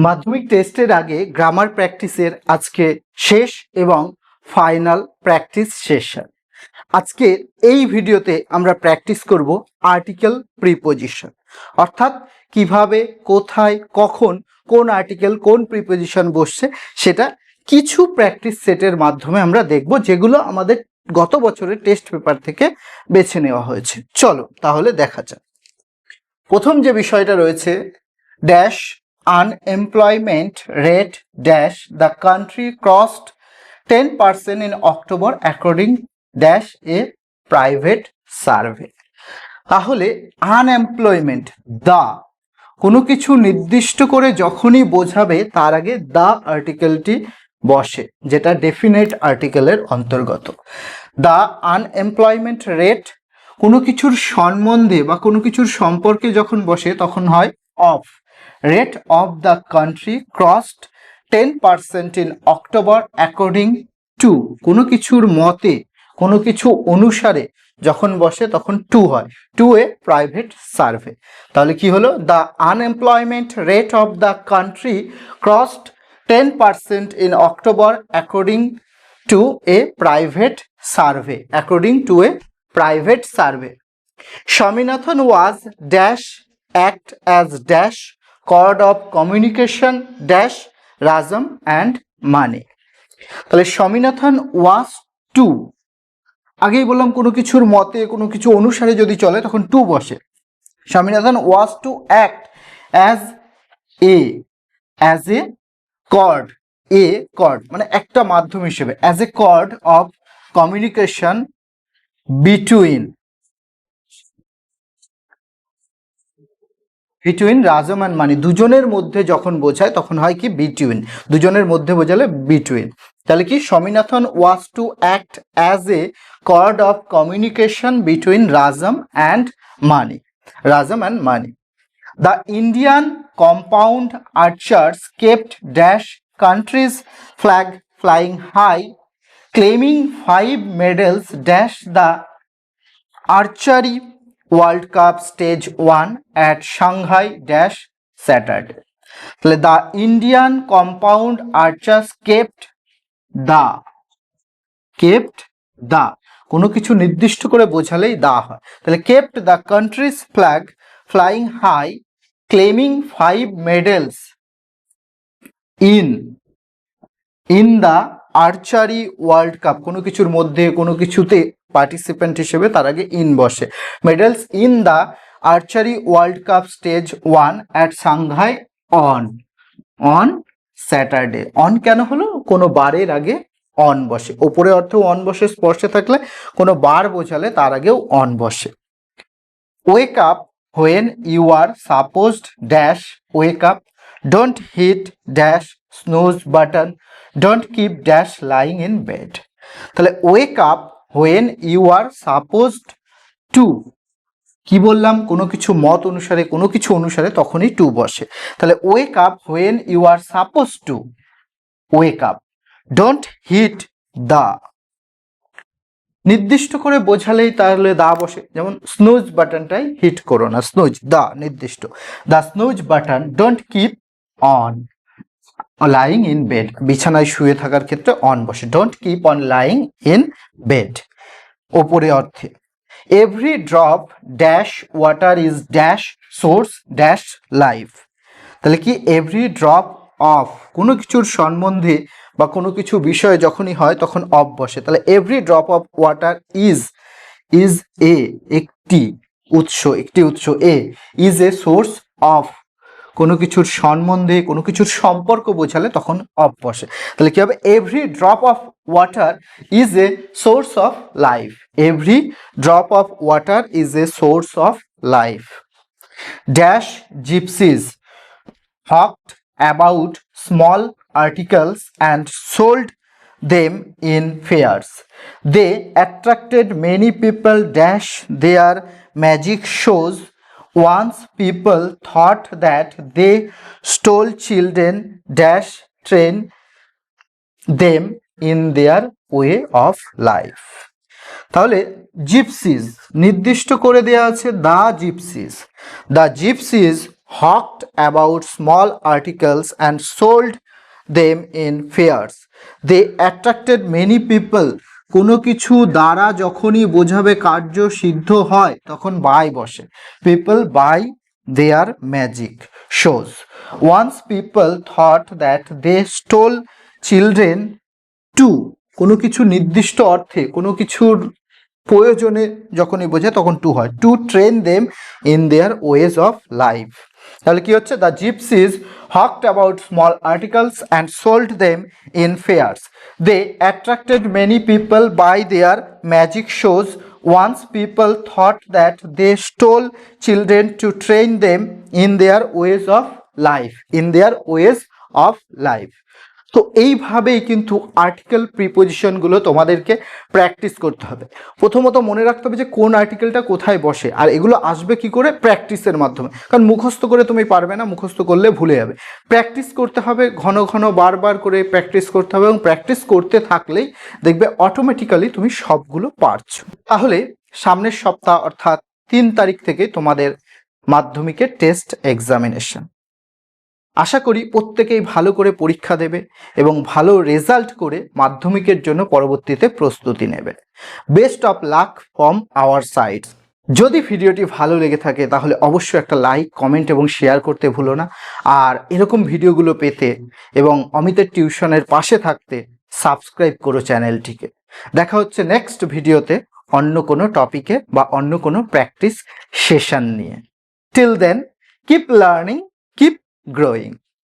মাধ্যমিক টেস্টের আগে গ্রামার প্র্যাকটিসের আজকে শেষ এবং ফাইনাল প্র্যাকটিস সেশন। আজকে এই ভিডিওতে আমরা প্র্যাকটিস করব আর্টিকেল প্রিপোজিশন, অর্থাৎ কিভাবে, কোথায়, কখন কোন আর্টিকেল কোন প্রিপোজিশন বসছে সেটা কিছু প্র্যাকটিস সেটের মাধ্যমে আমরা দেখব, যেগুলো আমাদের গত বছরের টেস্ট পেপার থেকে বেছে নেওয়া হয়েছে। চলো তাহলে দেখা যাক। প্রথম যে বিষয়টা রয়েছে, dash unemployment rate dash the country crossed 10% in October according dash a private survey। তাহলে আনএমপ্লয়মেন্ট, দা কোনো কিছু নির্দিষ্ট করে যখনই বোঝাবে তার আগে দা আর্টিকেলটি বসে, যেটা ডেফিনেট আর্টিকেলের অন্তর্গত। দা আনএমপ্লয়মেন্ট রেট কোনো কিছুর সম্বন্ধে বা কোনো কিছুর সম্পর্কে যখন বসে তখন হয় of. Rate of the country crossed 10% in October according to, কোনো কিছুর মতে, কোনো কিছু অনুসারে যখন বসে তখন টু হয়, টু এ প্রাইভেট সার্ভে। তাহলে কি হলো? The unemployment rate of the country crossed 10% in October according to a private survey. According to a private survey. Swaminathan was dash act as dash cord of communication dash Razam and money। তাহলে Swaminathan was two, আগেই বললাম কোনো কিছুর মতে কোনো কিছু অনুসারে যদি চলে তখন টু বসে। Swaminathan was to act as a cord, cord মানে একটা মাধ্যম হিসেবে, as a cord of communication between Rajam and Mani, দুজনের মধ্যে যখন বোঝায় তখন হয় কি বিটুইন, দুজনের মধ্যে বোঝালে বিটুইন। তাহলে কি Swaminathan was to act as a cord of communication between Rajam and Mani, Rajam and Mani. The Indian compound archers kept dash country's flag flying high claiming 5 medals dash the archery World Cup Stage 1 at Shanghai dash Saturday। তাহলে the Indian compound archers kept the কোনো কিছু নির্দিষ্ট করে বোঝালেই the হয়। তাহলে kept the country's flag flying high claiming 5 medals in the archery world cup, কোনো কিছুর মধ্যে কোনো কিছুতে পার্টিসিপেন্ট হিসেবে তার আগে ইন বসে। Medals in the archery world cup stage 1 at Shanghai on Saturday. On কেন হলো? কোনো বারের আগে অন বসে, ওপরে অর্থেও অন বসে, স্পর্শে থাকলে কোনো বার বোঝালে তার আগেও অন বসে। Wake up when you are supposed dash wake up, don't hit dash snooze button, don't keep dash lying in bed. তাহলে wake up when you are supposed to, কি বললাম? কোনো কিছু মত অনুসারে, কোনো কিছু অনুসারে তখনই টু বসে। তাহলে wake up when you are suppose to wake up, don't hit the, নির্দিষ্ট করে বোঝালেই তাহলে দা বসে, যেমন স্নুজ বাটনটাই হিট করো না, স্নুজ দা নির্দিষ্ট, the snooze button don't keep on lying in bed, বিছানায় শুয়ে থাকার ক্ষেত্রে অন বসে, don't keep on lying in bed ওপরে অর্থে। Every drop dash water is dash source dash life. তাহলে কি এভরি ড্রপ অফ, কোনো কিছুর সম্বন্ধে বা কোনো কিছু বিষয়ে যখনই হয় তখন অফ বসে। তাহলে every drop of water is এ একটি উৎস, এ ইজ এ সোর্স অফ, কোনো কিছুর সম্বন্ধে কোনো কিছুর সম্পর্ক বোঝালে তখন অফ বসে। তাহলে কি হবে? Every drop of water is a source of life, every drop of water is a source of life. Dash gypsies hawked about small articles and sold them in fairs. They attracted many people dash their magic shows. Once people thought that they stole children dash train them in their way of life। তাহলে জিপসিজ নির্দিষ্ট করে দেওয়া আছে the জিপসিজ hawked about small articles and sold them in fairs. They attracted many people. কোনো কিছু দ্বারা যখনই বোঝাবে কার্য সিদ্ধ হয় তখন বাই বসে। People buy their magic shows. Once people thought that they stole children to, কোনো কিছু নির্দিষ্ট অর্থে কোনো কিছুর প্রয়োজনে যখনই বোঝে তখন টু হয়, to train them in their ways of life. তাহলে কি হচ্ছে, the gypsies hawked about small articles and sold them in fairs. They attracted many people by their magic shows. Once people thought that they stole children to train them in their ways of life, in their ways of life. তো এইভাবেই কিন্তু article প্রিপোজিশনগুলো তোমাদেরকে practice করতে হবে। প্রথমত মনে রাখতে হবে যে কোন আর্টিকেলটা কোথায় বসে, আর এগুলো আসবে কি করে, প্র্যাকটিসের মাধ্যমে। কারণ মুখস্থ করে তুমি পারবে না, মুখস্থ করলে ভুলে যাবে। প্র্যাকটিস করতে হবে, ঘন ঘন বারবার করে প্র্যাকটিস করতে হবে, এবং প্র্যাকটিস করতে থাকলেই দেখবে অটোমেটিক্যালি তুমি সবগুলো পারছো। তাহলে সামনের সপ্তাহ অর্থাৎ 3 তারিখ থেকে তোমাদের মাধ্যমিকের টেস্ট এক্সামিনেশন। আশা করি প্রত্যেকেই ভালো করে পরীক্ষা দেবে এবং ভালো রেজাল্ট করে মাধ্যমিকের জন্য পরবর্তীতে প্রস্তুতি নেবে। Best of luck from our side. যদি ভিডিওটি ভালো লেগে থাকে তাহলে অবশ্যই একটা লাইক, কমেন্ট এবং শেয়ার করতে ভুলো না। আর এরকম ভিডিওগুলো পেতে এবং অমিতের টিউশনের পাশে থাকতে সাবস্ক্রাইব করো চ্যানেলটিকে। দেখা হচ্ছে নেক্সট ভিডিওতে অন্য কোনো টপিকে বা অন্য কোনো প্র্যাকটিস সেশন নিয়ে। Till then, keep learning, keep growing.